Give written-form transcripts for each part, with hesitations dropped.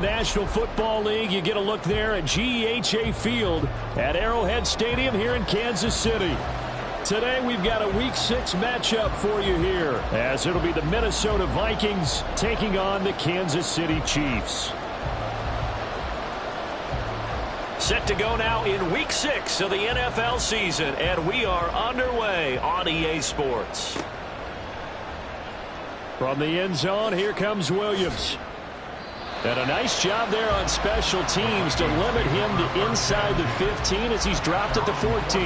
National Football League, you get a look there at GEHA Field at Arrowhead Stadium here in Kansas City. Today we've got a Week 6 matchup for you here, as it'll be the Minnesota Vikings taking on the Kansas City Chiefs. Set to go now in Week 6 of the NFL season, and we are underway on EA Sports. From the end zone, here comes Williams. And a nice job there on special teams to limit him to inside the 15 as he's dropped at the 14.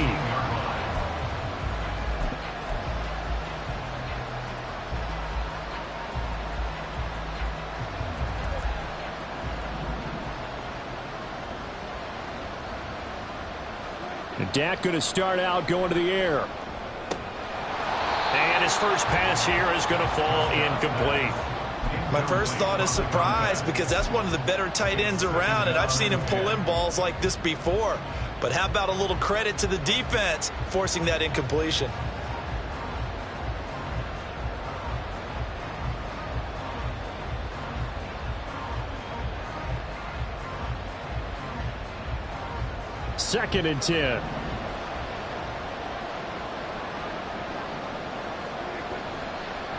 And Dak going to start out going to the air. And his first pass here is going to fall incomplete. My first thought is surprise, because that's one of the better tight ends around, and I've seen him pull in balls like this before. But how about a little credit to the defense forcing that incompletion? Second and 10.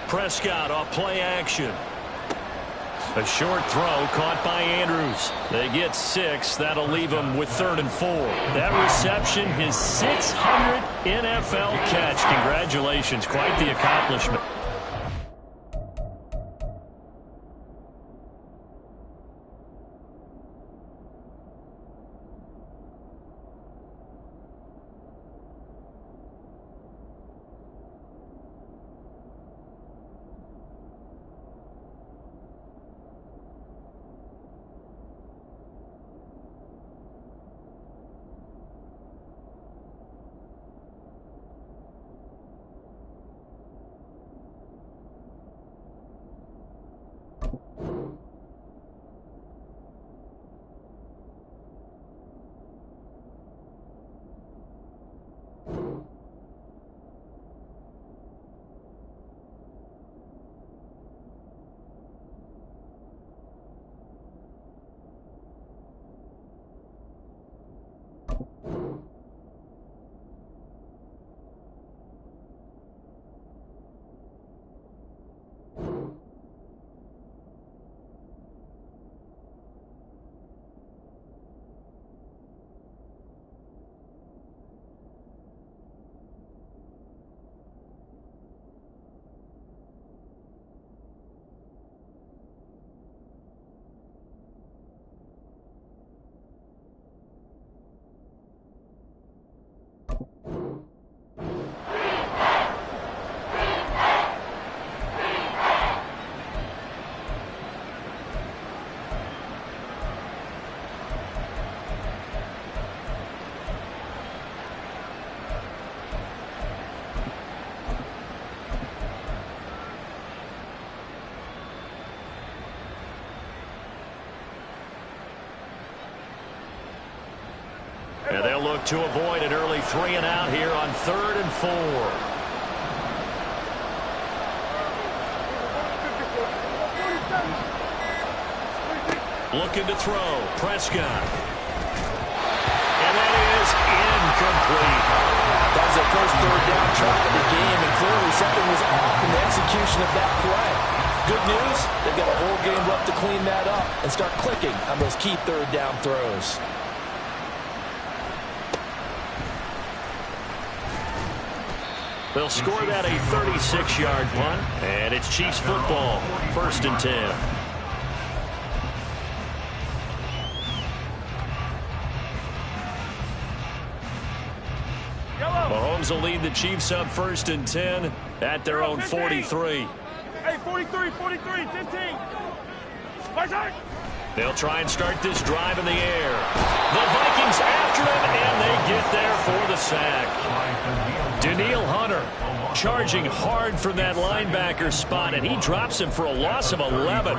Prescott off play action. A short throw caught by Andrews. They get 6. That'll leave them with 3rd and 4. That reception, his 600th NFL catch. Congratulations. Quite the accomplishment. And they'll look to avoid an early 3 and out here on 3rd and 4. Looking to throw. Prescott. And that is incomplete. That was their first 3rd down try of the game, and clearly something was off in the execution of that play. Good news, they've got a whole game left to clean that up and start clicking on those key 3rd down throws. They'll score that a 36-yard punt, and it's Chiefs football, 1st and 10. Mahomes will lead the Chiefs up 1st and 10 at their own 43. Hey, 43, 15. They'll try and start this drive in the air. The Vikings after him, and they get there for the sack. Danielle Hunter charging hard from that linebacker spot, and he drops him for a loss of 11.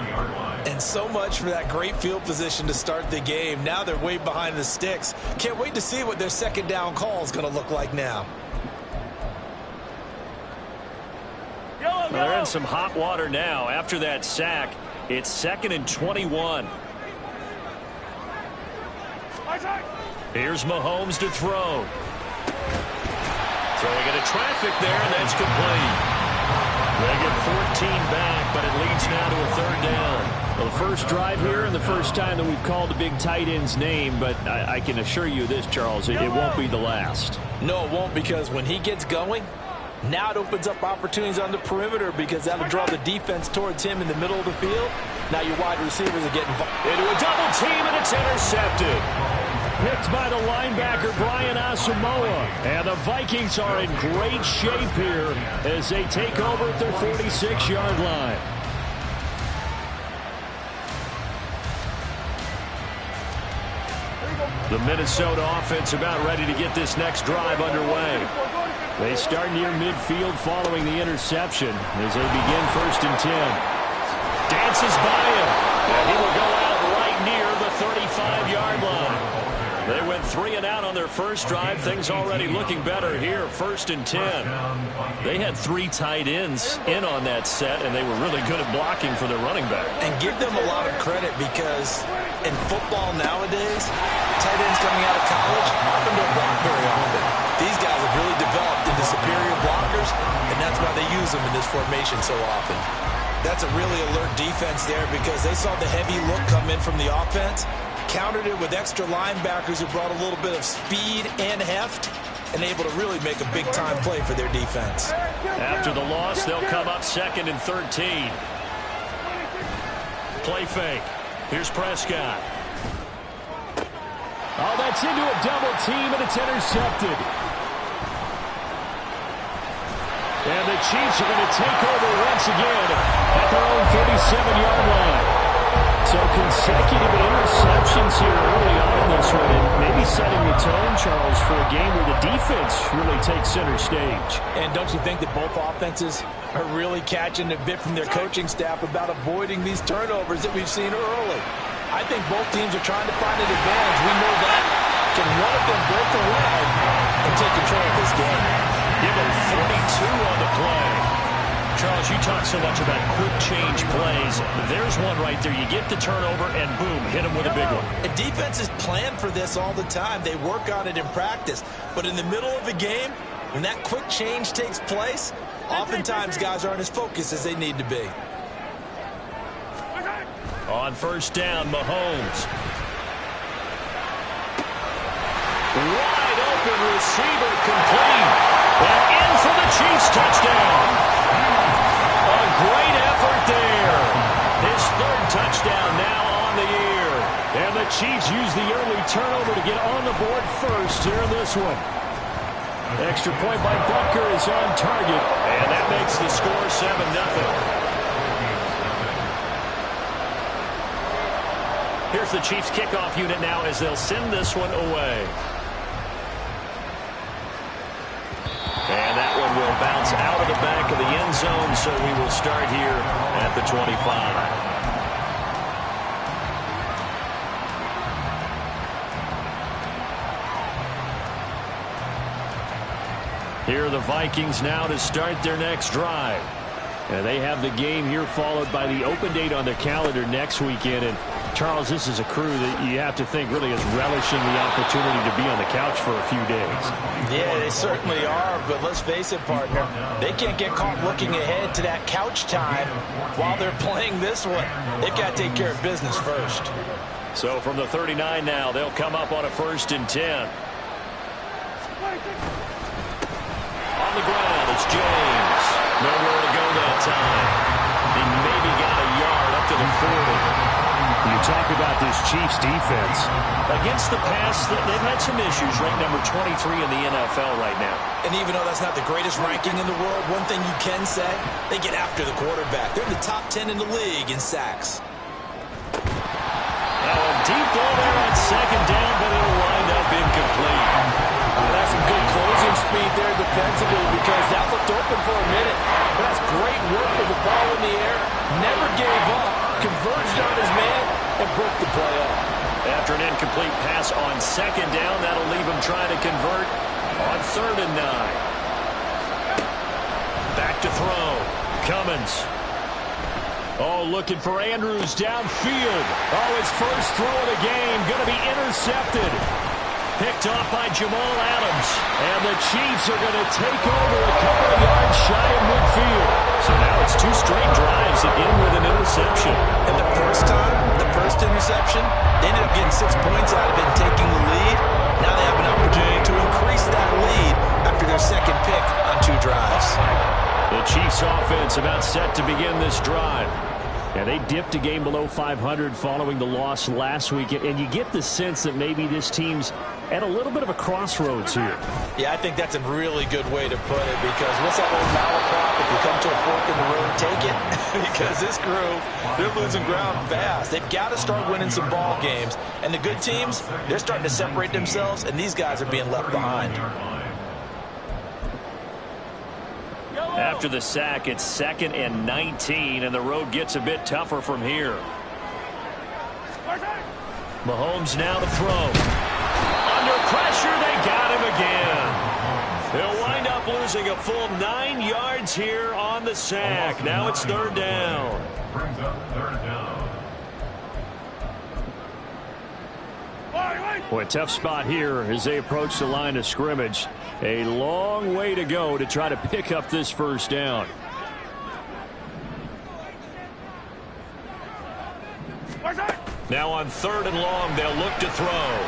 And so much for that great field position to start the game. Now they're way behind the sticks. Can't wait to see what their 2nd down call is going to look like now. Well, they're in some hot water now after that sack. It's 2nd and 21. Here's Mahomes to throw. Throwing into traffic there, and that's complete. They get 14 back, but it leads now to a third down. Well, the first drive here and the first time that we've called the big tight end's name, but I can assure you this, Charles, it won't be the last. No, it won't, because when he gets going, now it opens up opportunities on the perimeter because that'll draw the defense towards him in the middle of the field. Now your wide receivers are getting into a double team, and it's intercepted. Picked by the linebacker, Brian Asamoah. And the Vikings are in great shape here as they take over at their 46-yard line. The Minnesota offense about ready to get this next drive underway. They start near midfield following the interception as they begin 1st and 10. Dances by him. And he will go out right near the 35-yard line. They went 3 and out on their first drive. Things already looking better here. 1st and 10. They had 3 tight ends in on that set, and they were really good at blocking for their running back. And give them a lot of credit because in football nowadays, tight ends coming out of college often don't block very often. These guys have really developed into superior blockers, and that's why they use them in this formation so often. That's a really alert defense there because they saw the heavy look come in from the offense, countered it with extra linebackers who brought a little bit of speed and heft, and able to really make a big-time play for their defense. After the loss, they'll come up 2nd and 13. Play fake. Here's Prescott. Oh, that's into a double team, and it's intercepted. And the Chiefs are going to take over once again at their own 37-yard line. So consecutive interceptions here early on in this one, and maybe setting the tone, Charles, for a game where the defense really takes center stage. And don't you think that both offenses are really catching a bit from their coaching staff about avoiding these turnovers that we've seen early? I think both teams are trying to find an advantage. We know that. Can one of them break away and take control of this game? Give him 42 on the play. Charles, you talk so much about quick change plays. There's one right there. You get the turnover, and boom, hit him with a big one. And defenses plan for this all the time. They work on it in practice. But in the middle of the game, when that quick change takes place, oftentimes guys aren't as focused as they need to be. On 1st down, Mahomes. Wide open receiver, complete. And in for the Chiefs touchdown. A great effort there. His 3rd touchdown now on the year. And the Chiefs use the early turnover to get on the board first here in this one. Extra point by Butker is on target. And that makes the score 7-0. Here's the Chiefs kickoff unit now as they'll send this one away. And that one will bounce out of the back of the end zone, so we will start here at the 25. Here are the Vikings now to start their next drive. And they have the game here followed by the open date on their calendar next weekend. And Charles, this is a crew that you have to think really is relishing the opportunity to be on the couch for a few days. Yeah, they certainly are, but let's face it, partner. They can't get caught looking ahead to that couch time while they're playing this one. They've got to take care of business first. So from the 39 now, they'll come up on a 1st and 10. On the ground, it's James. Nowhere to go that time. He maybe got a yard up to the 40. You talk about this Chiefs defense. Against the pass, they've had some issues. Ranked number 23 in the NFL right now. And even though that's not the greatest ranking in the world, one thing you can say, they get after the quarterback. They're in the top 10 in the league in sacks. Now a deep ball there on 2nd down, but it'll wind up incomplete. That's some good closing speed there defensively because that looked open for a minute. That's great work with the ball in the air. Never gave up. Converged on his man and broke the play up. After an incomplete pass on 2nd down, that'll leave him trying to convert on 3rd and 9. Back to throw. Cummins. Oh, looking for Andrews downfield. Oh, his first throw of the game going to be intercepted. Picked off by Jamal Adams. And the Chiefs are going to take over a couple of yards shy of midfield. So now it's 2 straight drives that end with an interception. And the first interception, they ended up getting 6 points out of it and taking the lead. Now they have an opportunity to increase that lead after their second pick on 2 drives. The Chiefs offense about set to begin this drive. And they dipped a game below 500 following the loss last week. And you get the sense that maybe this team's at a little bit of a crossroads here. Yeah, I think that's a really good way to put it, because what's that old malaprop? If you come to a fork in the road, take it. Because this crew, they're losing ground fast. They've got to start winning some ball games. And the good teams, they're starting to separate themselves, and these guys are being left behind. After the sack, it's 2nd and 19, and the road gets a bit tougher from here. Mahomes now to throw. Under pressure, they got him again. They'll wind up losing a full 9 yards here on the sack. Now it's 3rd down. Brings up 3rd down. Boy, tough spot here as they approach the line of scrimmage. A long way to go to try to pick up this 1st down. Now on 3rd and long, they'll look to throw.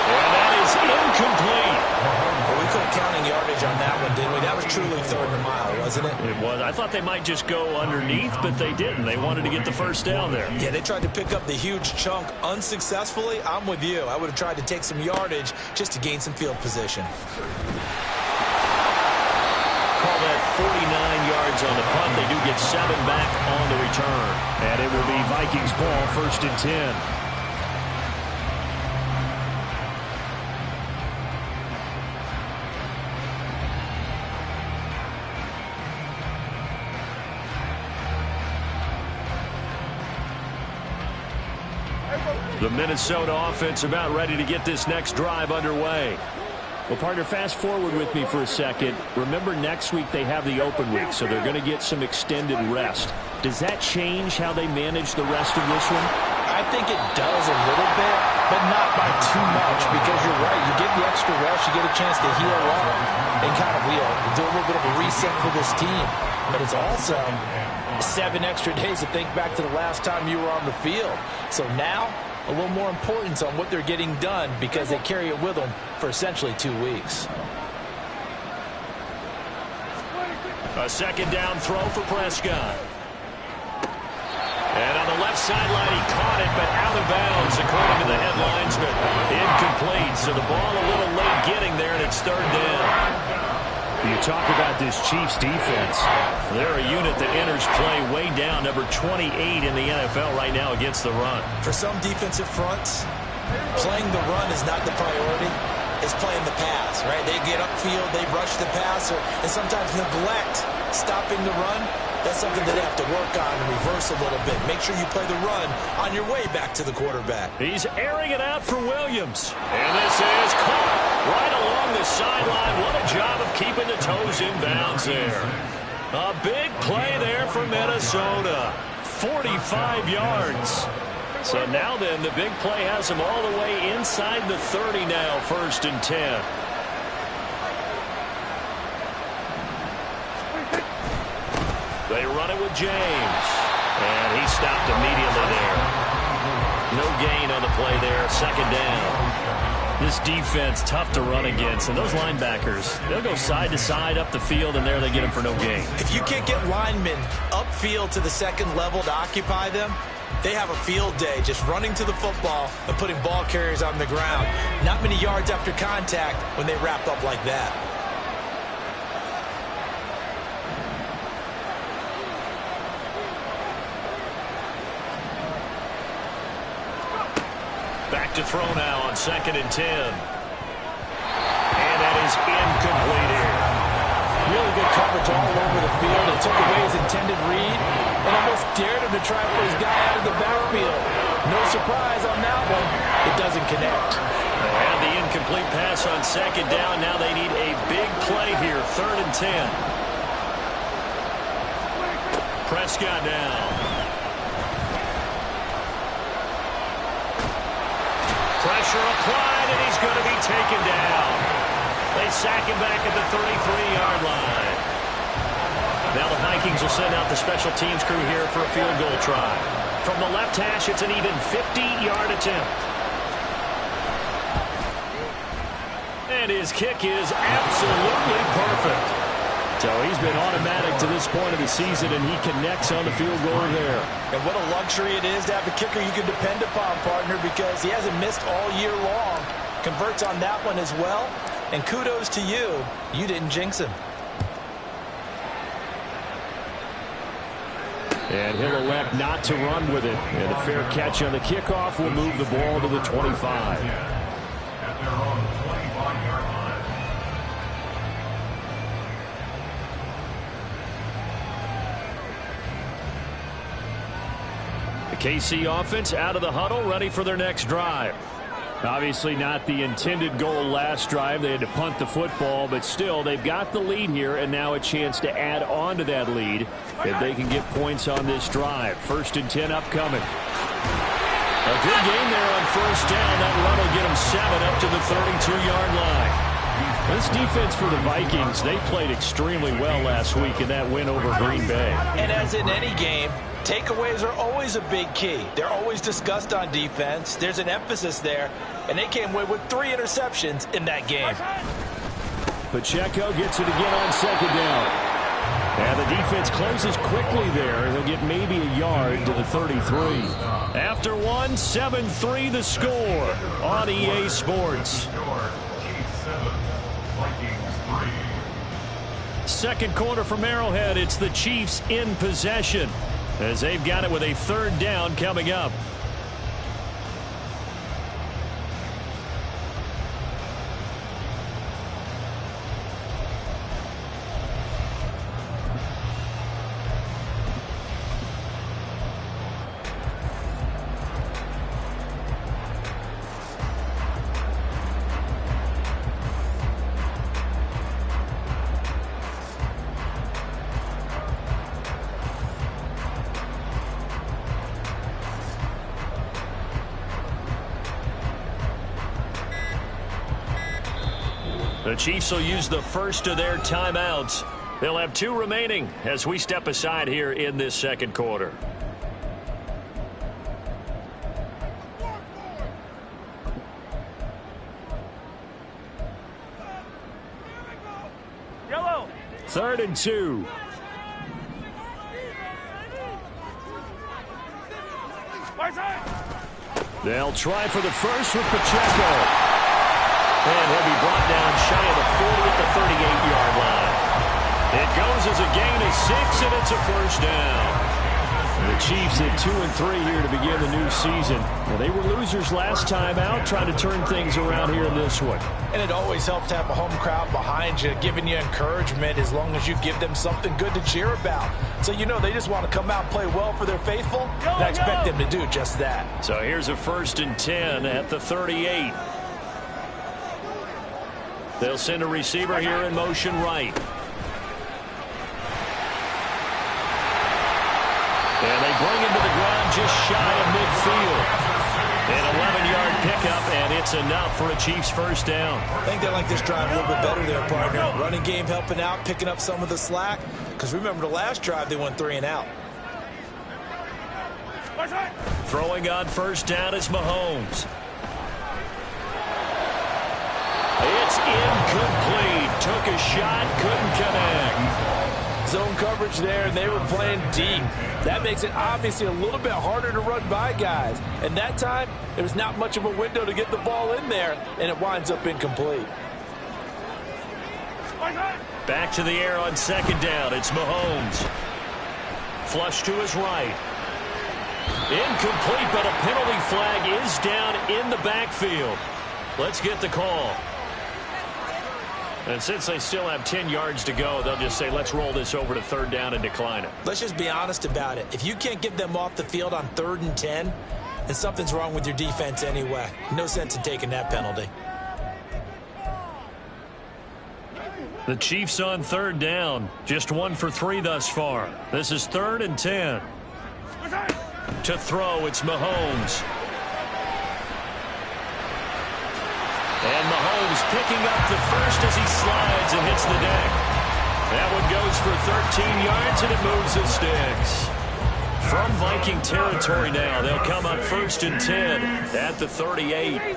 And that is incomplete. Well, we couldn't count in yardage on that one, didn't we? That was truly 3rd and a mile, wasn't it? It was. I thought they might just go underneath, but they didn't. They wanted to get the 1st down there. Yeah, they tried to pick up the huge chunk unsuccessfully. I'm with you. I would have tried to take some yardage just to gain some field position. Call that 49 yards on the punt. They do get 7 back on the return. And it will be Vikings ball, 1st and 10. The Minnesota offense about ready to get this next drive underway. Well, partner, fast forward with me for a second. Remember, next week they have the open week, so they're going to get some extended rest. Does that change how they manage the rest of this one? I think it does a little bit, but not by too much, because you're right. You get the extra rest, you get a chance to heal up and kind of do a little bit of a reset for this team. But it's also 7 extra days to think back to the last time you were on the field. So now, a little more importance on what they're getting done, because they carry it with them for essentially 2 weeks. A 2nd down throw for Prescott. And on the left sideline, he caught it, but out of bounds, according to the head linesman. Incomplete, so the ball a little late getting there, and it's 3rd down. You talk about this Chiefs defense. They're a unit that enters play way down, number 28 in the NFL right now against the run. For some defensive fronts, playing the run is not the priority. It's playing the pass, right? They get upfield, they rush the passer, and sometimes neglect stopping the run. That's something that they have to work on and reverse a little bit. Make sure you play the run on your way back to the quarterback. He's airing it out for Williams. And this is caught right along the sideline. What a job of keeping the toes in bounds there. A big play there for Minnesota. 45 yards. So now then, the big play has them all the way inside the 30 now, 1st and 10. They run it with James. And he stopped immediately there. No gain on the play there. 2nd down. This defense, tough to run against. And those linebackers, they'll go side to side up the field, and there they get them for no gain. If you can't get linemen upfield to the 2nd level to occupy them, they have a field day just running to the football and putting ball carriers on the ground. Not many yards after contact when they wrap up like that. Back to throw now on 2nd and 10. And that is incomplete here. Really good coverage all over the field. It took away his intended read and almost dared him to try to put his guy out of the backfield. No surprise on that one. It doesn't connect. They had the incomplete pass on 2nd down. Now they need a big play here. 3rd and 10. Prescott now. Pressure applied, and he's going to be taken down. They sack him back at the 33-yard line. Now the Vikings will send out the special teams crew here for a field goal try. From the left hash, it's an even 50-yard attempt. And his kick is absolutely perfect. So he's been automatic to this point of the season, and he connects on the field goal there. And what a luxury it is to have a kicker you can depend upon, partner, because he hasn't missed all year long. Converts on that one as well. And kudos to you. You didn't jinx him. And he'll elect not to run with it. And a fair catch on the kickoff will move the ball to the 25. At their own 25-yard line. The KC offense out of the huddle, ready for their next drive. Obviously not the intended goal last drive. They had to punt the football, but still they've got the lead here, and now a chance to add on to that lead if they can get points on this drive. 1st and 10 upcoming. A good game there on 1st down. That run will get them 7 up to the 32-yard line. This defense for the Vikings, they played extremely well last week in that win over Green Bay. And as in any game, takeaways are always a big key. They're always discussed on defense. There's an emphasis there, and they came away with 3 interceptions in that game. Pacheco gets it again on 2nd down. And the defense closes quickly there. He'll get maybe a yard to the 33. After one, 7-3 the score on EA Sports. Second quarter from Arrowhead. It's the Chiefs in possession as they've got it with a 3rd down coming up. The Chiefs will use the first of their timeouts. They'll have 2 remaining as we step aside here in this second quarter. Yellow. 3rd and 2. They'll try for the first with Pacheco. And he'll be brought down shy of the 40 at the 38-yard line. It goes as a gain of 6, and it's a 1st down. The Chiefs at 2-3 here to begin the new season. Well, they were losers last time out, trying to turn things around here in this one. And it always helps to have a home crowd behind you, giving you encouragement as long as you give them something good to cheer about. So you know they just want to come out and play well for their faithful, and I expect them to do just that. So here's a 1st and 10 at the 38. They'll send a receiver here in motion right. And they bring him to the ground just shy of midfield. An 11-yard pickup, and it's enough for a Chiefs 1st down. I think they like this drive a little bit better there, partner. Running game helping out, picking up some of the slack. Because remember the last drive, they went 3 and out. Throwing on 1st down is Mahomes. It's incomplete. Took a shot, couldn't connect. Zone coverage there, and they were playing deep. That makes it obviously a little bit harder to run by guys. And that time, there was not much of a window to get the ball in there, and it winds up incomplete. Back to the air on 2nd down. It's Mahomes. Flush to his right. Incomplete, but a penalty flag is down in the backfield. Let's get the call. And since they still have 10 yards to go, they'll just say, let's roll this over to 3rd down and decline it. Let's just be honest about it. If you can't get them off the field on 3rd and 10, then something's wrong with your defense anyway. No sense in taking that penalty. The Chiefs on third down. Just 1 for 3 thus far. This is 3rd and 10. To throw, it's Mahomes. And Mahomes picking up the first as he slides and hits the deck. That one goes for 13 yards, and it moves the sticks. From Viking territory now, they'll come up 1st and 10 at the 38. 1st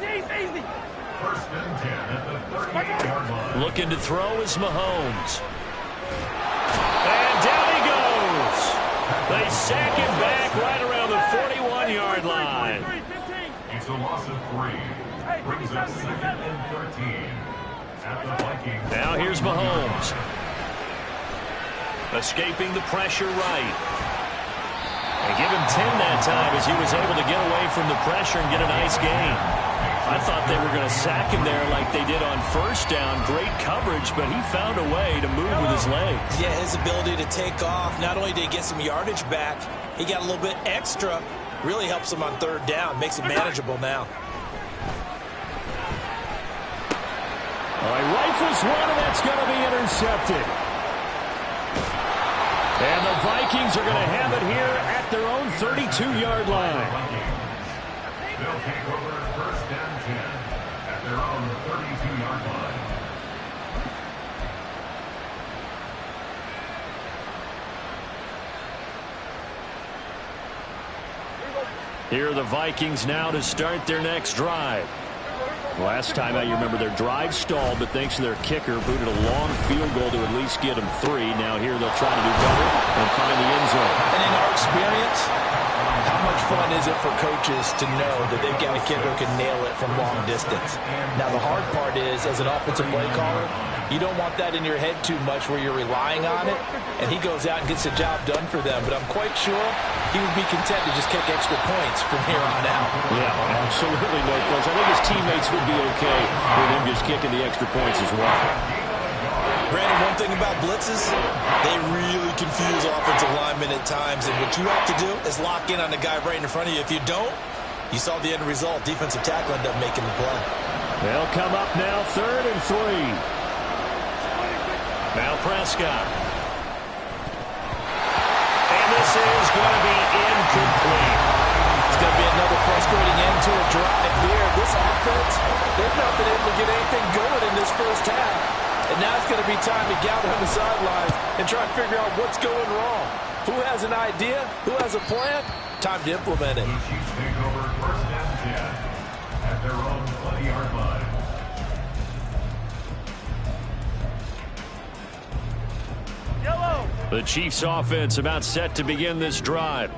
and 10 at the 38-yard line. Looking to throw is Mahomes. And down he goes. They sack him back right around the 41-yard line. It's a loss of 3. Brings up 2nd and 13 at the Vikings. Now here's Mahomes. Escaping the pressure right. They give him 10 that time as he was able to get away from the pressure and get a nice gain. I thought they were going to sack him there like they did on 1st down. Great coverage, but he found a way to move with his legs. Yeah, his ability to take off, not only did he get some yardage back, he got a little bit extra. Really helps him on 3rd down, makes it manageable now. All right, rifles one, and that's going to be intercepted. And the Vikings are going to have it here at their own 32-yard line. They'll take over 1st and 10 at their own 32-yard line. Here are the Vikings now to start their next drive. Last time out, you remember their drive stalled, but thanks to their kicker, booted a long field goal to at least get them 3. Now here they'll try to do better and find the end zone. And in our experience, how much fun is it for coaches to know that they've got a kid who can nail it from long distance? Now, the hard part is, as an offensive play caller, you don't want that in your head too much where you're relying on it, and he goes out and gets the job done for them. But I'm quite sure he would be content to just kick extra points from here on out. Yeah, absolutely no question. I think his teammates would be okay with him just kicking the extra points as well. Brandon, one thing about blitzes, they really confuse offensive linemen at times, and what you have to do is lock in on the guy right in front of you. If you don't, you saw the end result. Defensive tackle ended up making the play. They'll come up now 3rd and 3. Now Prescott. And this is going to be incomplete. It's going to be another frustrating end to a drive here. This offense, they've not been able to get anything going in this 1st half. And now it's going to be time to gather on the sidelines and try and figure out what's going wrong. Who has an idea? Who has a plan? Time to implement it. The Chiefs take over 1st and 10 at their own 20-yard line. The Chiefs offense about set to begin this drive.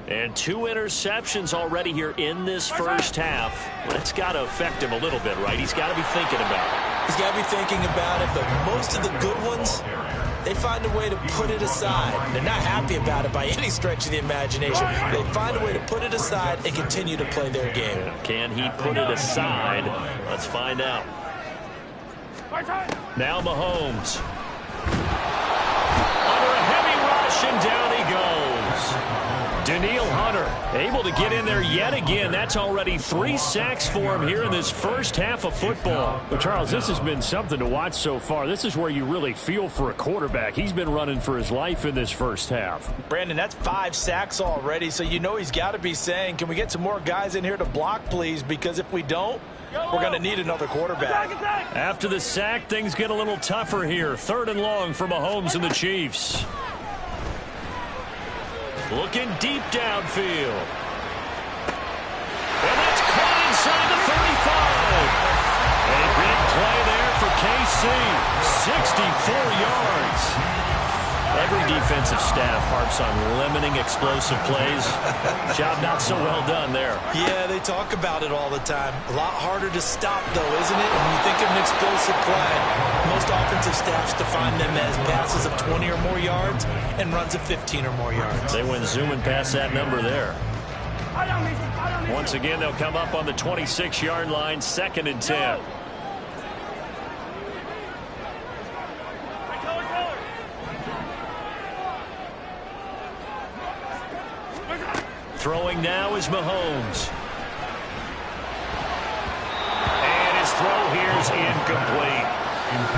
And 2 interceptions already here in this 1st half. That's got to affect him a little bit, right? He's got to be thinking about it. He's got to be thinking about it, but most of the good ones, they find a way to put it aside. They're not happy about it by any stretch of the imagination. They find a way to put it aside and continue to play their game. Can he put it aside? Let's find out. Now Mahomes. Under a heavy rush, and down he goes. Danielle Hunter able to get in there yet again. That's already 3 sacks for him here in this 1st half of football. But Charles, this has been something to watch so far. This is where you really feel for a quarterback. He's been running for his life in this 1st half. Brandon, that's 5 sacks already, so you know he's got to be saying, can we get some more guys in here to block, please? Because if we don't, we're going to need another quarterback. After the sack, things get a little tougher here. 3rd and long for Mahomes and the Chiefs. Looking deep downfield. And that's caught inside the 35. A big play there for KC. 64 yards. Every defensive staff harps on limiting explosive plays. Job not so well done there. Yeah, they talk about it all the time. A lot harder to stop, though, isn't it? When you think of an explosive play, most offensive staffs define them as passes of 20 or more yards and runs of 15 or more yards. They went zooming past that number there. Once again, they'll come up on the 26-yard line, 2nd and 10. Throwing now is Mahomes. And his throw here is incomplete.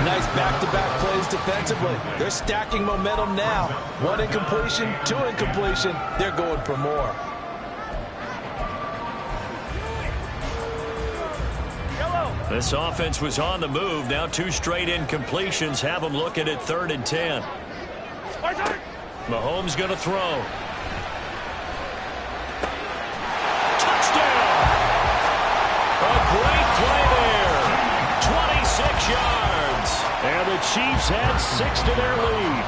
Nice back-to-back plays defensively. They're stacking momentum now. 1 incompletion, 2 incompletion. They're going for more. This offense was on the move. Now 2 straight incompletions have them looking at 3rd and 10. Mahomes going to throw. Touchdown! A great play there. 26 yards. And the Chiefs add 6 to their lead.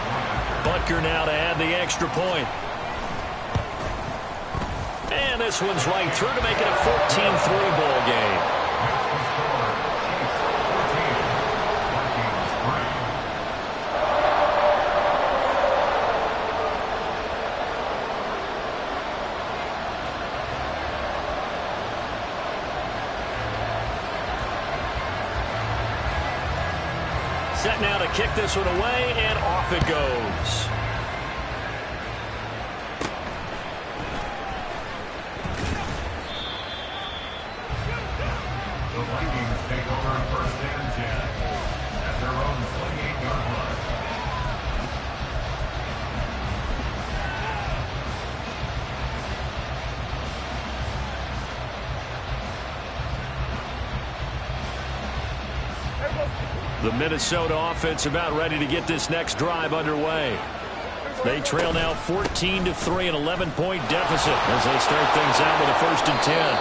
Butker now to add the extra point. And this one's right through to make it a 14-3 ball game. Set now to kick this one away, and off it goes. The Vikings take over 1st and 10 at their own 28-yard line. The Minnesota offense about ready to get this next drive underway. They trail now 14-3, an 11-point deficit as they start things out with a 1st and 10.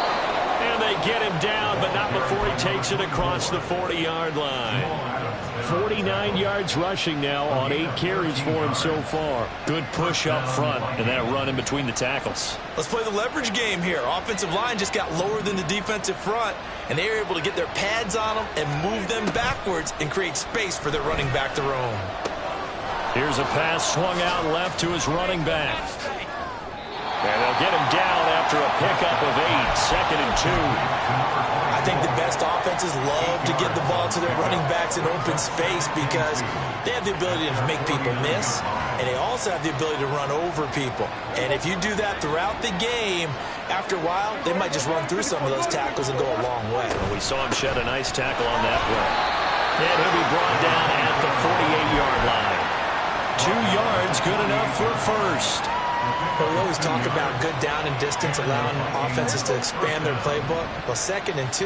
And they get him down, but not before he takes it across the 40-yard line. 49 yards rushing now on 8 carries for him so far. Good push up front and that run in between the tackles. Let's play the leverage game here. Offensive line just got lower than the defensive front, and they were able to get their pads on them and move them backwards and create space for their running back to roam. Here's a pass swung out left to his running back. And they'll get him down after a pickup of 8, 2nd and 2. I think the best offenses love to get the ball to their running backs in open space because they have the ability to make people miss, and they also have the ability to run over people. And if you do that throughout the game, after a while, they might just run through some of those tackles and go a long way. Well, we saw him shed a nice tackle on that play. And he'll be brought down at the 48-yard line. 2 yards, good enough for a first. But we always talk about good down and distance, allowing offenses to expand their playbook. Well, 2nd and 2,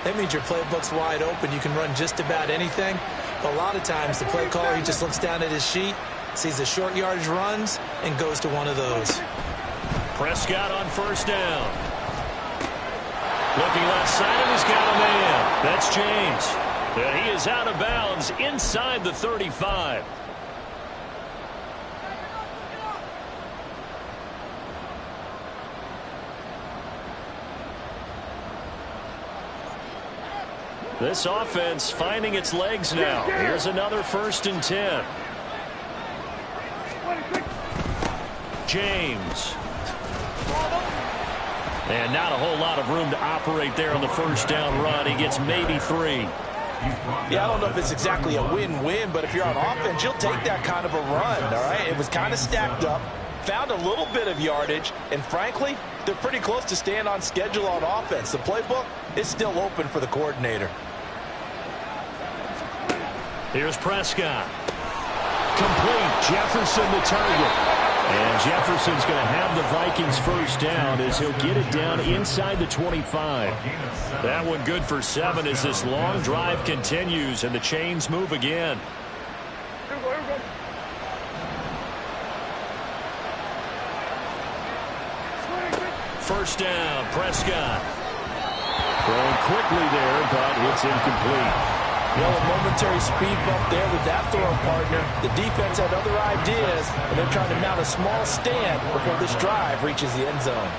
that means your playbook's wide open. You can run just about anything. But a lot of times, the play caller, he just looks down at his sheet, sees the short yardage runs, and goes to one of those. Prescott on 1st down. Looking left side, and he's got a man. That's James. And he is out of bounds inside the 35. This offense finding its legs now. Here's another 1st and 10. James. And not a whole lot of room to operate there on the 1st down run. He gets maybe 3. Yeah, I don't know if it's exactly a win-win, but if you're on offense, you'll take that kind of a run, all right? It was kind of stacked up, found a little bit of yardage, and frankly, they're pretty close to staying on schedule on offense. The playbook is still open for the coordinator. Here's Prescott. Complete. Jefferson the target. And Jefferson's going to have the Vikings 1st down as he'll get it down inside the 25. That one good for 7 as this long drive continues and the chains move again. First down, Prescott. Throwing quickly there, but it's incomplete. You know, a momentary speed bump there with that throwing partner. The defense had other ideas, and they're trying to mount a small stand before this drive reaches the end zone.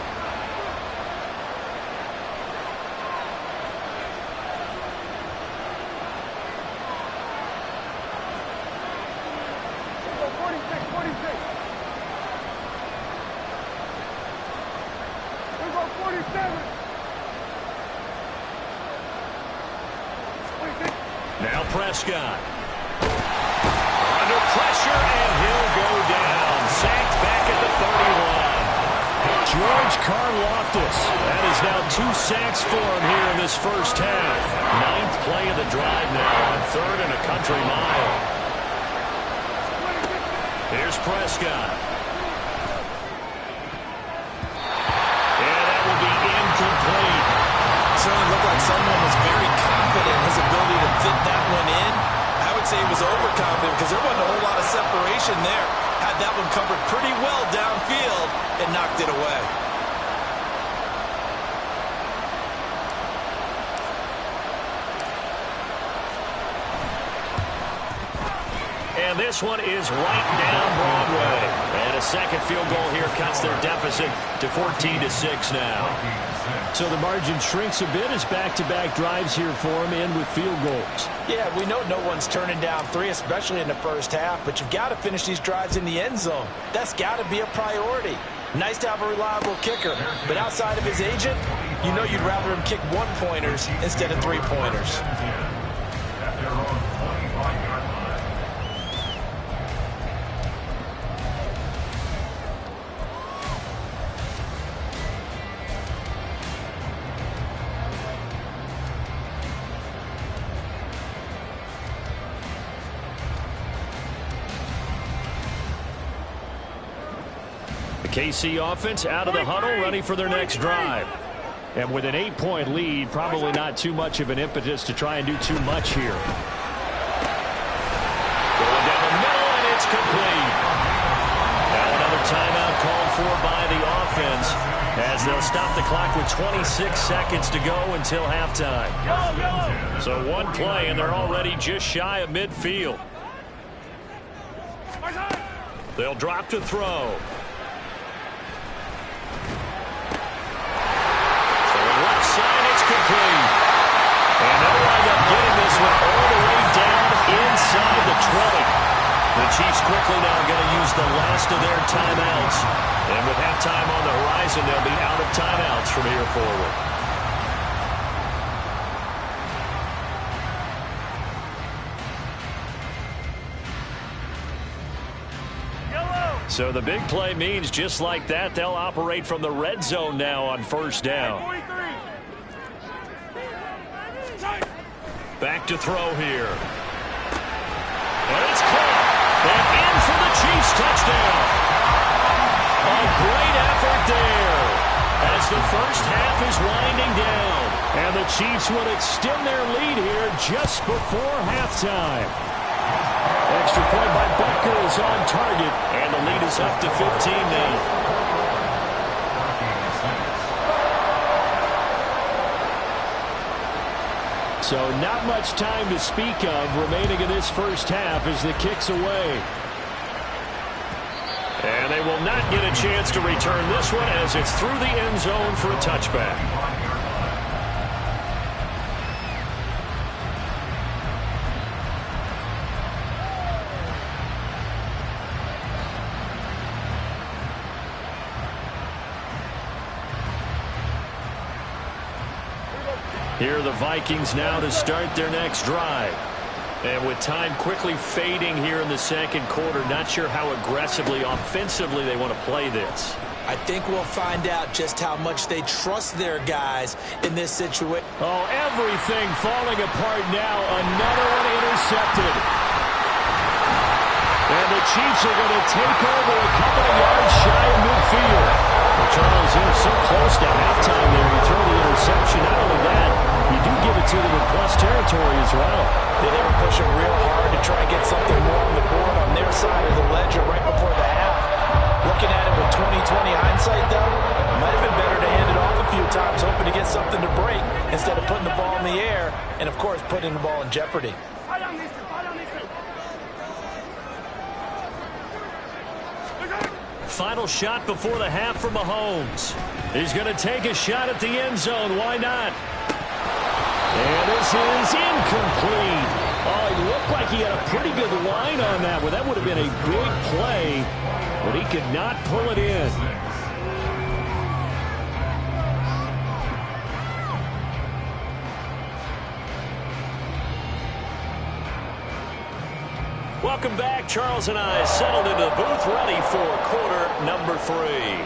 Now Prescott. Under pressure, and he'll go down. Sacked back at the 31. George Karlaftis. That is now 2 sacks for him here in this first half. 9th play of the drive now on 3rd and a country mile. Here's Prescott. And that will be incomplete. Certainly looked like someone was very confident in his ability to fit that one in. I would say he was overconfident because there wasn't a whole lot of separation there. Had that one covered pretty well downfield and knocked it away. And this one is right down Broadway. And a second field goal here cuts their deficit to 14-6 now. So the margin shrinks a bit as back-to-back drives here for them, end with field goals. Yeah, we know no one's turning down 3, especially in the first half, but you've got to finish these drives in the end zone. That's got to be a priority. Nice to have a reliable kicker, but outside of his agent, you know you'd rather him kick 1-pointers instead of 3-pointers. At their own 25-yard line. KC offense out of the huddle, ready for their next drive. And with an 8-point lead, probably not too much of an impetus to try and do too much here. Going down the middle, and it's complete. Now another timeout called for by the offense as they'll stop the clock with 26 seconds to go until halftime. So one play, and they're already just shy of midfield. They'll drop to throw. Complete. And they'll wind up getting this one all the way down inside the 20. The Chiefs quickly now going to use the last of their timeouts. And with halftime on the horizon, they'll be out of timeouts from here forward. So the big play means just like that, they'll operate from the red zone now on first down. Back to throw here. And it's caught. And in for the Chiefs touchdown. A great effort there as the first half is winding down. And the Chiefs will extend their lead here just before halftime. Extra point by Butker is on target. And the lead is up to 15 now. So not much time to speak of remaining in this first half as the kick's away. And they will not get a chance to return this one as it's through the end zone for a touchback. Here are the Vikings now to start their next drive. And with time quickly fading here in the second quarter, not sure how aggressively, offensively they want to play this. I think we'll find out just how much they trust their guys in this situation. Oh, everything falling apart now. Another one intercepted. And the Chiefs are going to take over a couple of yards shy of midfield. Well, Charles, they're so close to halftime there. You throw the interception. Not only that, you do give it to them in plus territory as well. They were pushing real hard to try and get something more on the board on their side of the ledger right before the half. Looking at it with 20/20 hindsight, though, might have been better to hand it off a few times, hoping to get something to break instead of putting the ball in the air and, of course, putting the ball in jeopardy. Final shot before the half from Mahomes. He's going to take a shot at the end zone. Why not? And this is incomplete. Oh, he looked like he had a pretty good line on that one. That would have been a big play, but he could not pull it in. Welcome back. Charles and I settled into the booth ready for quarter number 3.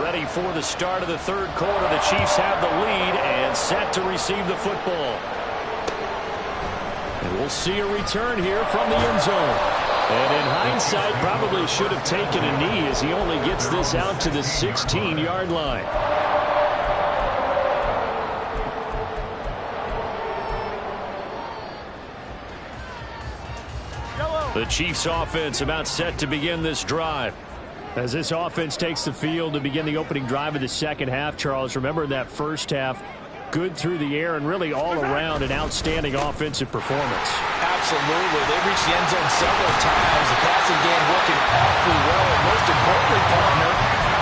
Ready for the start of the third quarter. The Chiefs have the lead and set to receive the football. And we'll see a return here from the end zone. And in hindsight, probably should have taken a knee as he only gets this out to the 16-yard line. The Chiefs offense about set to begin this drive. As this offense takes the field to begin the opening drive of the second half, Charles, remember that first half, good through the air and really all around an outstanding offensive performance. Absolutely. They reached the end zone several times. The passing game working awfully well. And most importantly, partner,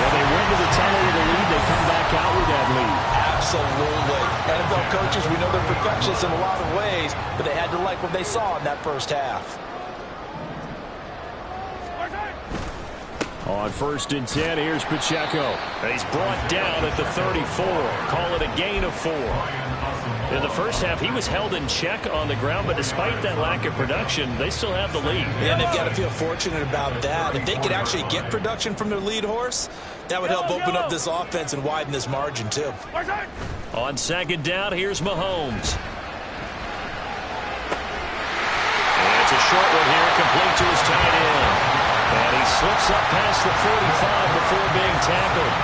when they went to the tunnel with a lead, they come back out with that lead. Absolutely. NFL coaches, we know they're perfectionists in a lot of ways, but they had to like what they saw in that first half. On 1st and 10, here's Pacheco. And he's brought down at the 34. Call it a gain of 4. In the first half, he was held in check on the ground, but despite that lack of production, they still have the lead. Yeah, they've got to feel fortunate about that. If they could actually get production from their lead horse, that would help open up this offense and widen this margin, too. On 2nd down, here's Mahomes. And it's a short one here, complete to his tight end. And he slips up past the 45 before being tackled.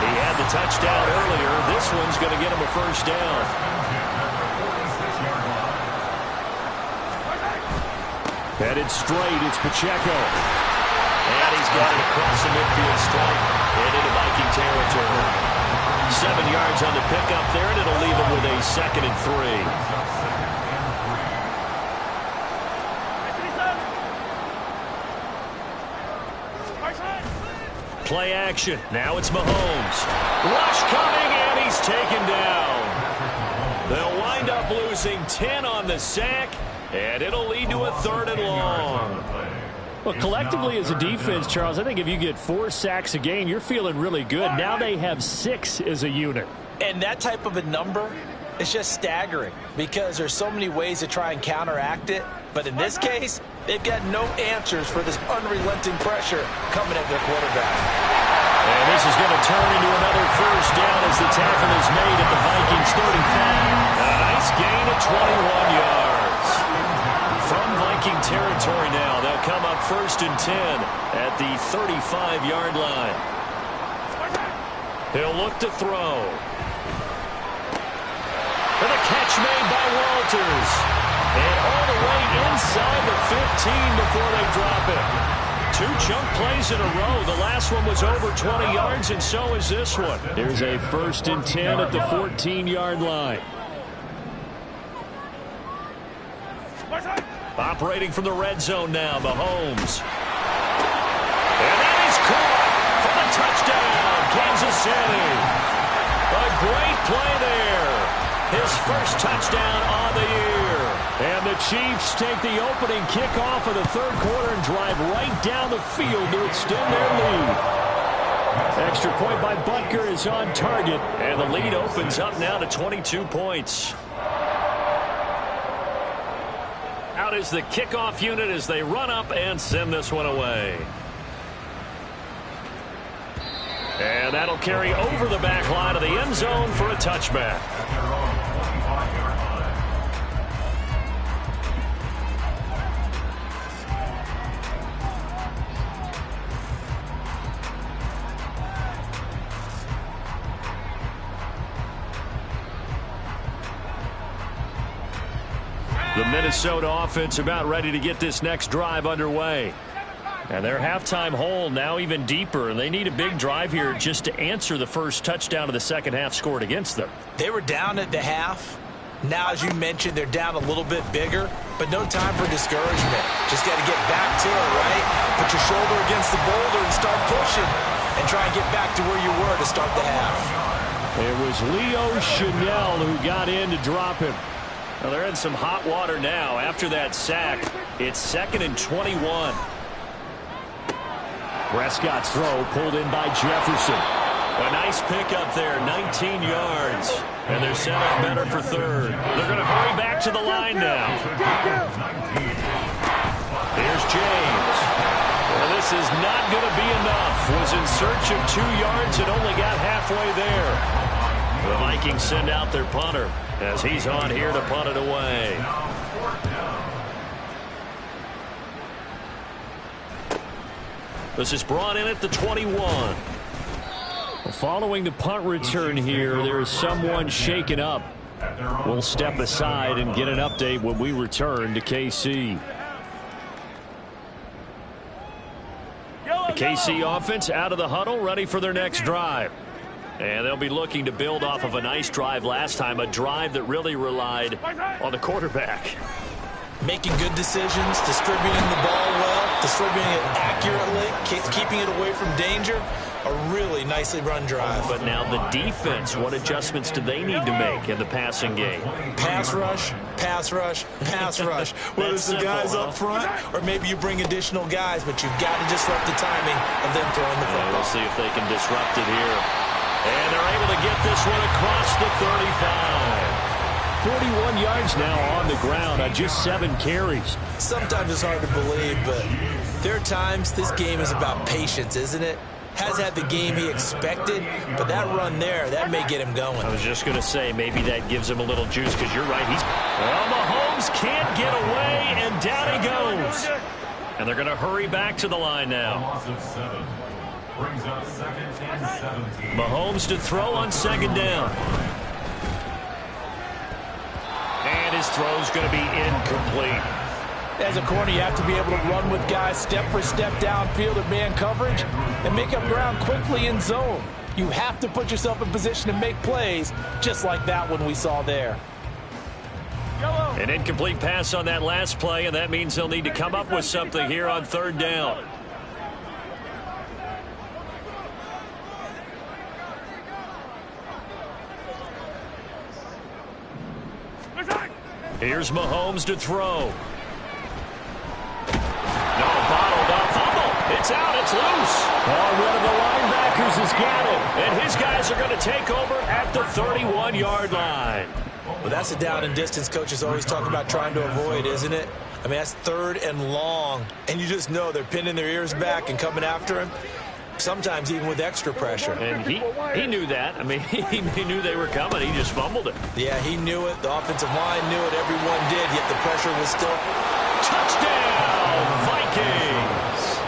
He had the touchdown earlier. This one's going to get him a first down. Headed straight, it's Pacheco. And he's got it across the midfield stripe and into Viking territory. 7 yards on the pickup there, and it'll leave him with a 2nd and 3. Play action. Now it's Mahomes. Rush coming, and he's taken down. They'll wind up losing 10 on the sack, and it'll lead to a 3rd and long. Well, collectively as a defense, Charles, I think if you get 4 sacks a game, you're feeling really good. Now they have 6 as a unit. And that type of a number is just staggering because there's so many ways to try and counteract it. But in this case, they've got no answers for this unrelenting pressure coming at their quarterback. And this is going to turn into another first down as the tackle is made at the Vikings 35. A nice gain of 21 yards. From Viking territory now, they'll come up 1st and 10 at the 35-yard line. He'll look to throw. And a catch made by Walters. And all the way inside the 15 before they drop it. 2 chunk plays in a row. The last one was over 20 yards, and so is this one. There's a 1st and 10 at the 14-yard line. Operating from the red zone now, Mahomes. And that is caught for the touchdown, Kansas City. A great play there. His first touchdown on the year. And the Chiefs take the opening kickoff of the 3rd quarter and drive right down the field to extend their lead. Extra point by Butker is on target, and the lead opens up now to 22 points. Out is the kickoff unit as they run up and send this one away. And that'll carry over the back line of the end zone for a touchback. The Minnesota offense about ready to get this next drive underway. And their halftime hole now even deeper. And they need a big drive here just to answer the first touchdown of the second half scored against them. They were down at the half. Now, as you mentioned, they're down a little bit bigger, but no time for discouragement. Just got to get back to it, right? Put your shoulder against the boulder and start pushing and try and get back to where you were to start the half. It was Leo Chanel who got in to drop him. Well, they're in some hot water now. After that sack, it's 2nd and 21. Prescott's throw pulled in by Jefferson. A nice pickup there, 19 yards. And they're set up better for 3rd. They're going to hurry back to the line now. Here's James. Well, this this is not going to be enough. Was in search of 2 yards and only got halfway there. The Vikings send out their punter as he's on here to punt it away. This is brought in at the 21. Following the punt return here, there is someone shaken up. We'll step aside and get an update when we return to KC. The KC offense out of the huddle, ready for their next drive. And they'll be looking to build off of a nice drive last time, a drive that really relied on the quarterback. Making good decisions, distributing the ball well, distributing it accurately, keeping it away from danger. A really nicely run drive. But now the defense, what adjustments do they need to make in the passing game? Pass rush, pass rush, pass rush. Whether it's the guys up front or maybe you bring additional guys, but you've got to disrupt the timing of them throwing the football. We'll see if they can disrupt it here. And they're able to get this one across the 35. 41 yards now on the ground on just 7 carries. Sometimes it's hard to believe, but there are times this game is about patience, isn't it? Has had the game he expected, but that run there, that may get him going. I was just going to say, maybe that gives him a little juice, because you're right. Mahomes can't get away, and down he goes. And they're going to hurry back to the line now. Loss of 7. Brings up 2nd and 17. Mahomes to throw on 2nd down. And his throw's going to be incomplete. As a corner, you have to be able to run with guys step for step downfield in man coverage and make up ground quickly in zone. You have to put yourself in position to make plays, just like that one we saw there. An incomplete pass on that last play, and that means they'll need to come up with something here on 3rd down. Here's Mahomes to throw. No, bottled up. Fumble. It's out. It's loose. One of the linebackers has got it. And his guys are going to take over at the 31-yard line. Well, that's a down and distance coaches always talk about trying to avoid, isn't it? I mean, that's 3rd and long. And you just know they're pinning their ears back and coming after him. Sometimes even with extra pressure. And he knew that. I mean, he knew they were coming. He just fumbled it. Yeah, he knew it. The offensive line knew it. Everyone did, yet the pressure was still... Touchdown, Vikings!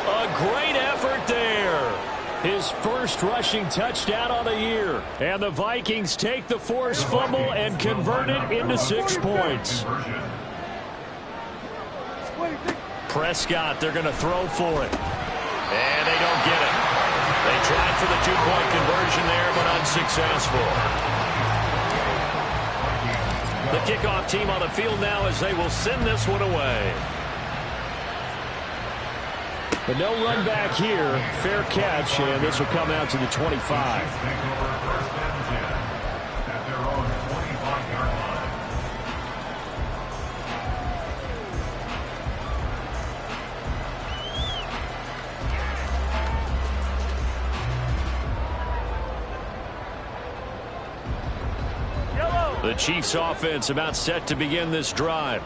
A great effort there. His first rushing touchdown on the year. And the Vikings take the forced fumble and convert it into 6 points. Prescott, they're going to throw for it. And they don't get it. They tried for the 2-point conversion there, but unsuccessful. The kickoff team on the field now as they will send this one away. But no run back here. Fair catch, and this will come out to the 25. Take over 1st and 10 at their own 25-yard line. The Chiefs offense about set to begin this drive.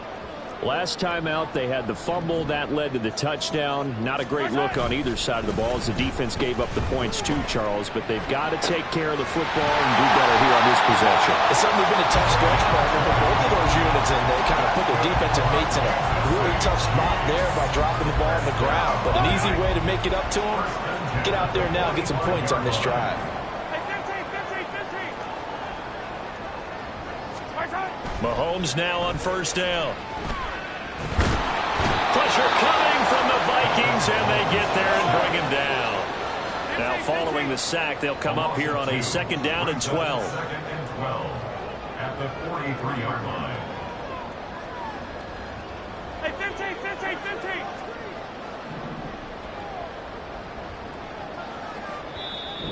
Last time out, they had the fumble. That led to the touchdown. Not a great look on either side of the ball as the defense gave up the points too, Charles. But they've got to take care of the football and do better here on this possession. It's certainly been a tough stretch, partner, for both of those units, and they kind of put their defensive mates in a really tough spot there by dropping the ball on the ground. But an easy way to make it up to them, get out there now and get some points on this drive. Mahomes now on 1st down. Pressure coming from the Vikings, and they get there and bring him down. Now following the sack, they'll come up here on a 2nd down and 12. 2nd and 12 at the 43-yard line. Hey,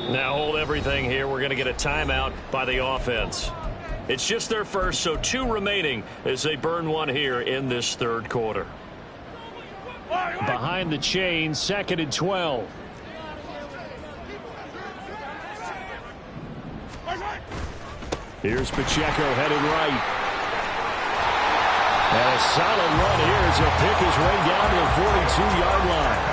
15. Now hold everything here. We're going to get a timeout by the offense. It's just their first, so 2 remaining as they burn one here in this 3rd quarter. Behind the chain, 2nd and 12. Here's Pacheco headed right. And a solid run here as he'll pick his way down to the 42-yard line.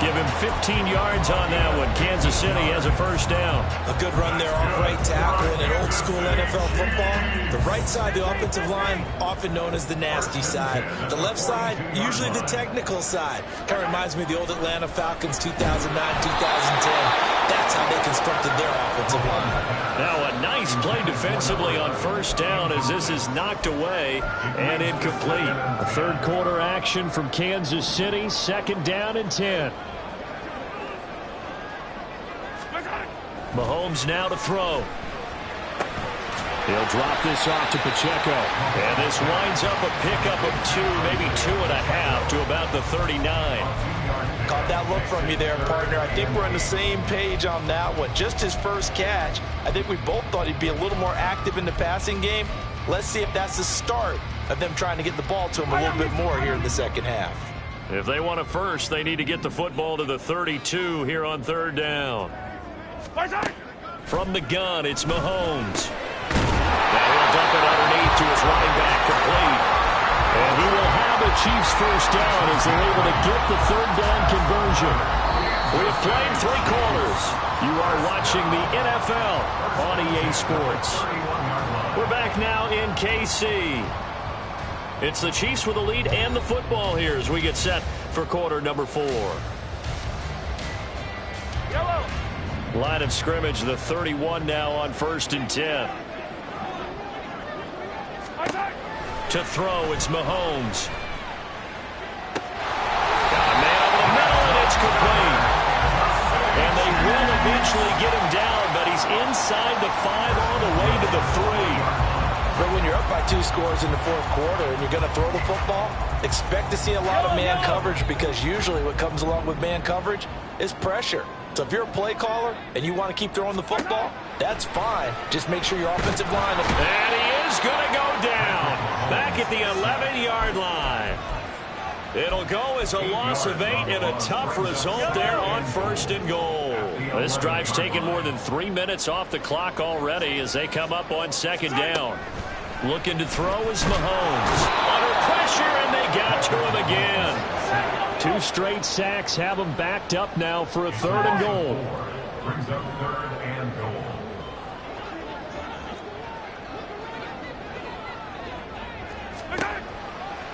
Give him 15 yards on that one. Kansas City has a first down. A good run there off right tackle in an old school NFL football. The right side, the offensive line, often known as the nasty side. The left side, usually the technical side. Kind of reminds me of the old Atlanta Falcons 2009, 2010. That's how they constructed their offensive line. Now a nice play defensively on first down as this is knocked away and incomplete. A third quarter action from Kansas City. Second down and 10. Mahomes now to throw. He'll drop this off to Pacheco. And this winds up a pickup of 2, maybe 2.5 to about the 39. Caught that look from you there, partner. I think we're on the same page on that one. Just his first catch. I think we both thought he'd be a little more active in the passing game. Let's see if that's the start of them trying to get the ball to him a little bit more here in the second half. If they want it first, they need to get the football to the 32 here on third down. From the gun, it's Mahomes. Now he'll dump it underneath to his running back, complete. And he will have a Chiefs first down as they're able to get the third down conversion. We have played 3 quarters. You are watching the NFL on EA Sports. We're back now in KC. It's the Chiefs with the lead and the football here as we get set for quarter number 4. Yellow. Line of scrimmage, the 31 now on first and 10. To throw, it's Mahomes. Got a man over the middle, and it's complete. And they will eventually get him down, but he's inside the 5 on the way to the 3. But when you're up by 2 scores in the fourth quarter and you're going to throw the football, expect to see a lot of man coverage because usually what comes along with man coverage is pressure. So if you're a play caller and you want to keep throwing the football, that's fine. Just make sure your offensive line... And he is going to go down back at the 11-yard line. It'll go as a loss of 8 and a tough result there on first and goal. This drive's taken more than 3 minutes off the clock already as they come up on second down. Looking to throw is Mahomes. Under pressure, and they got to him again. 2 straight sacks have him backed up now for a third and goal. Brings up third and goal.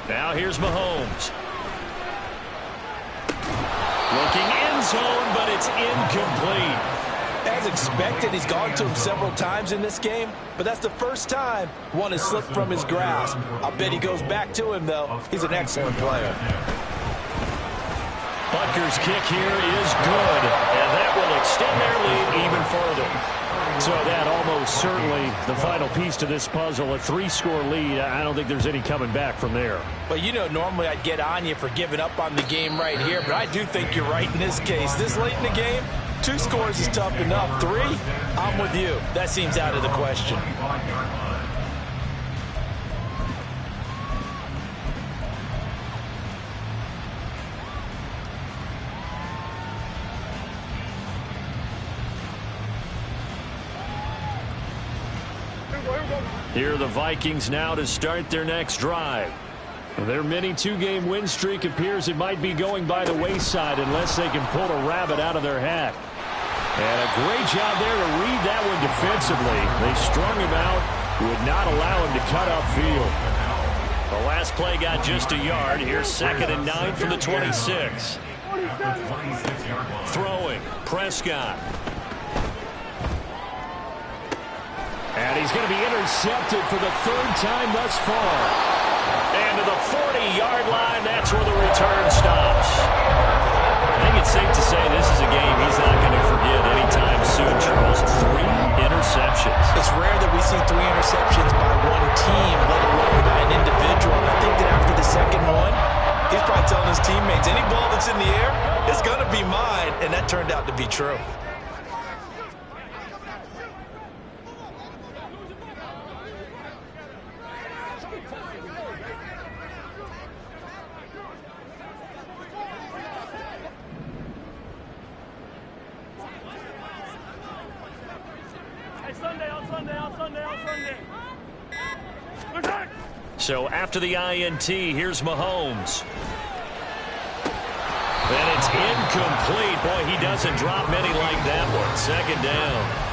Now here's Mahomes. Looking end zone, but it's incomplete. As expected, he's gone to him several times in this game, but that's the first time one has slipped from his grasp. I'll bet he goes back to him, though. He's an excellent player. Butker's kick here is good, and that will extend their lead even further. So that almost certainly the final piece to this puzzle, a 3-score lead. I don't think there's any coming back from there. Well, you know, normally I'd get on you for giving up on the game right here, but I do think you're right in this case. This late in the game, 2 scores is tough enough. 3, I'm with you. That seems out of the question. Here are the Vikings now to start their next drive. Their mini 2-game win streak appears it might be going by the wayside unless they can pull a rabbit out of their hat. And a great job there to read that one defensively. They strung him out, would not allow him to cut upfield. The last play got just a yard. Here's 2nd and 9 from the 26. Throwing, Prescott. And he's going to be intercepted for the 3rd time thus far. And to the 40-yard line, that's where the return stops. I think it's safe to say this is a game he's not going to forget anytime soon, Charles. 3 interceptions. It's rare that we see 3 interceptions by one team, let alone by an individual. And I think that after the second one, he's probably telling his teammates, any ball that's in the air, it's going to be mine. And that turned out to be true. So after the INT, here's Mahomes. And it's incomplete. Boy, he doesn't drop many like that one. Second down.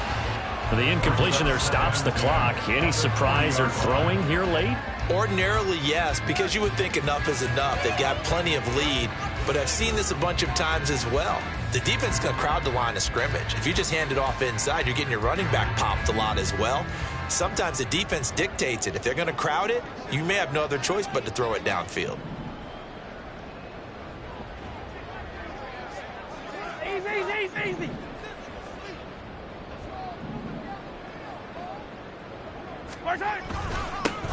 The incompletion there stops the clock. Any surprise or throwing here late? Ordinarily, yes, because you would think enough is enough. They've got plenty of lead, but I've seen this a bunch of times as well. The defense is going to crowd the line of scrimmage. If you just hand it off inside, you're getting your running back popped a lot as well. Sometimes the defense dictates it. If they're going to crowd it, you may have no other choice but to throw it downfield. Easy.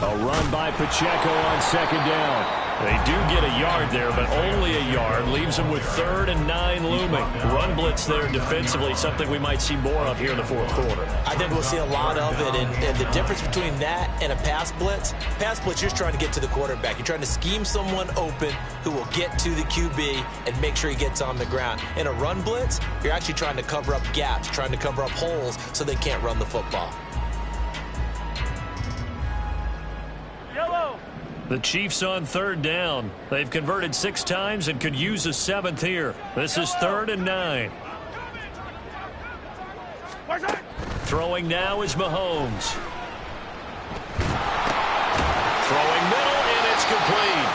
A run by Pacheco on second down. They do get a yard there, but only a yard. Leaves them with 3rd and 9 looming. Run blitz there defensively, something we might see more of here in the fourth quarter. I think we'll see a lot of it, and the difference between that and a pass blitz, you're just trying to get to the quarterback. You're trying to scheme someone open who will get to the QB and make sure he gets on the ground. In a run blitz, you're actually trying to cover up gaps, trying to cover up holes so they can't run the football. The Chiefs on 3rd down. They've converted 6 times and could use a 7th here. This is 3rd and 9. Throwing now is Mahomes. Throwing middle, and it's complete.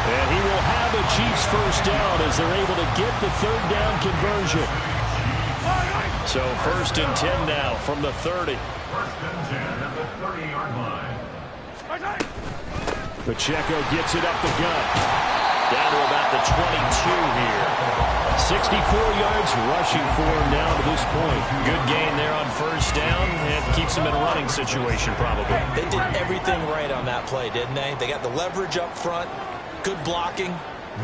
And he will have a Chiefs first down as they're able to get the 3rd down conversion. So 1st and 10 now from the 30. 1st and 10 at the 30-yard line. Pacheco gets it up the gut. Down to about the 22 here. 64 yards rushing for him now to this point. Good gain there on 1st down and keeps him in a running situation probably. They did everything right on that play, didn't they? They got the leverage up front, good blocking,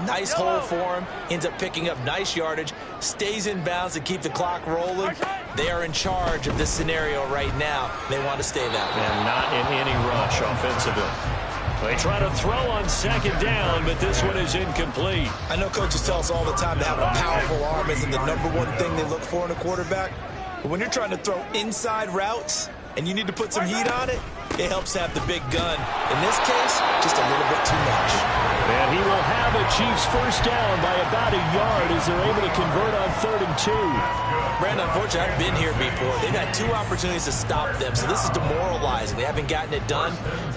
nice hole for him, ends up picking up nice yardage, stays in bounds to keep the clock rolling. They are in charge of this scenario right now. They want to stay that way. And not in any rush offensively. They try to throw on 2nd down, but this one is incomplete. I know coaches tell us all the time that having a powerful arm isn't the #1 thing they look for in a quarterback. But when you're trying to throw inside routes and you need to put some heat on it, it helps to have the big gun. In this case, just a little bit too much. And he will have a Chiefs first down by about a yard as they're able to convert on 3rd and 2. Brandon, unfortunately, I've been here before. They've had 2 opportunities to stop them, so this is demoralizing. They haven't gotten it done.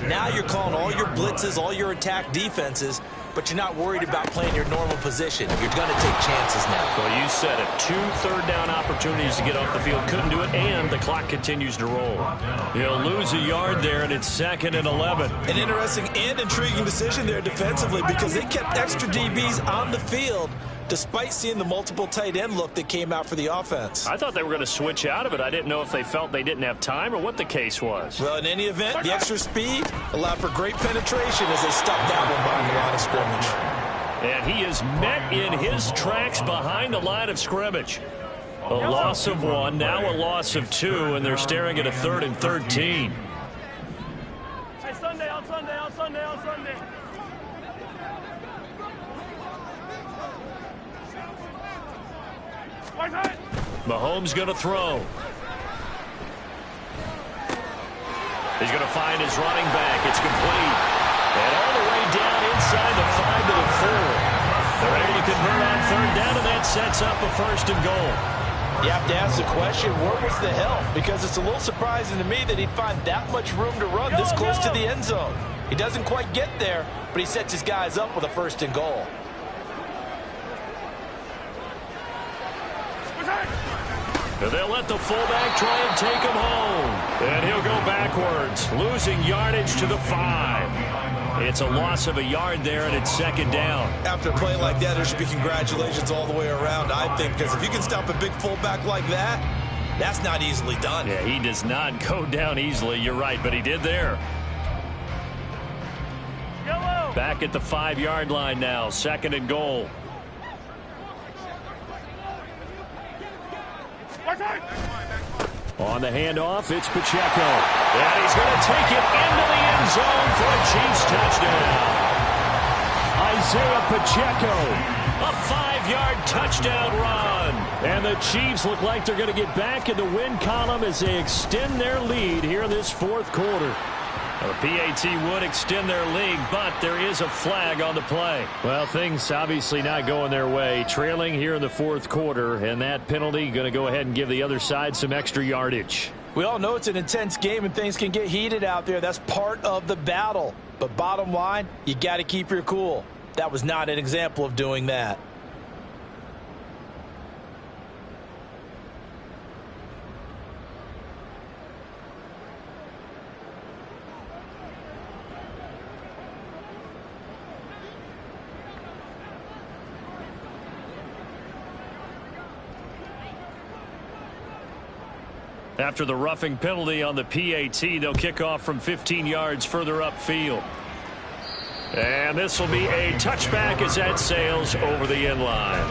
Now you're calling all your blitzes, all your attack defenses, but you're not worried about playing your normal position. You're going to take chances now. Well, you said it. 2 third down opportunities to get off the field. Couldn't do it, and the clock continues to roll. He'll lose a yard there, and it's 2nd and 11. An interesting and intriguing decision there defensively because they kept extra DBs on the field despite seeing the multiple tight end look that came out for the offense. I thought they were going to switch out of it. I didn't know if they felt they didn't have time or what the case was. Well, in any event, the extra speed allowed for great penetration as they stuck that one behind the line of scrimmage. And he is met in his tracks behind the line of scrimmage. A loss of 1, now a loss of 2, and they're staring at a 3rd and 13. Hey, Sunday. Mahomes going to throw. He's going to find his running back. It's complete. And all the way down inside the 5 to the 4. They're able to convert on 3rd down, and that sets up a 1st and goal. You have to ask the question, where was the help? Because it's a little surprising to me that he'd find that much room to run this close to the end zone. He doesn't quite get there, but he sets his guys up with a 1st and goal. They'll let the fullback try and take him home. And he'll go backwards, losing yardage to the 5. It's a loss of a yard there, and it's 2nd down. After a play like that, there should be congratulations all the way around, I think, because if you can stop a big fullback like that, that's not easily done. Yeah, he does not go down easily. You're right, but he did there. Back at the 5-yard line now, 2nd and goal. On the handoff, it's Pacheco. And he's going to take it into the end zone for a Chiefs touchdown. Isaiah Pacheco, a 5-yard touchdown run. And the Chiefs look like they're going to get back in the win column as they extend their lead here in this 4th quarter. The PAT would extend their lead, but there is a flag on the play. Well, things obviously not going their way. Trailing here in the fourth quarter, and that penalty going to go ahead and give the other side some extra yardage. We all know it's an intense game and things can get heated out there. That's part of the battle. But bottom line, you got to keep your cool. That was not an example of doing that. After the roughing penalty on the PAT, they'll kick off from 15 yards further upfield. And this will be a touchback as that sails over the end line.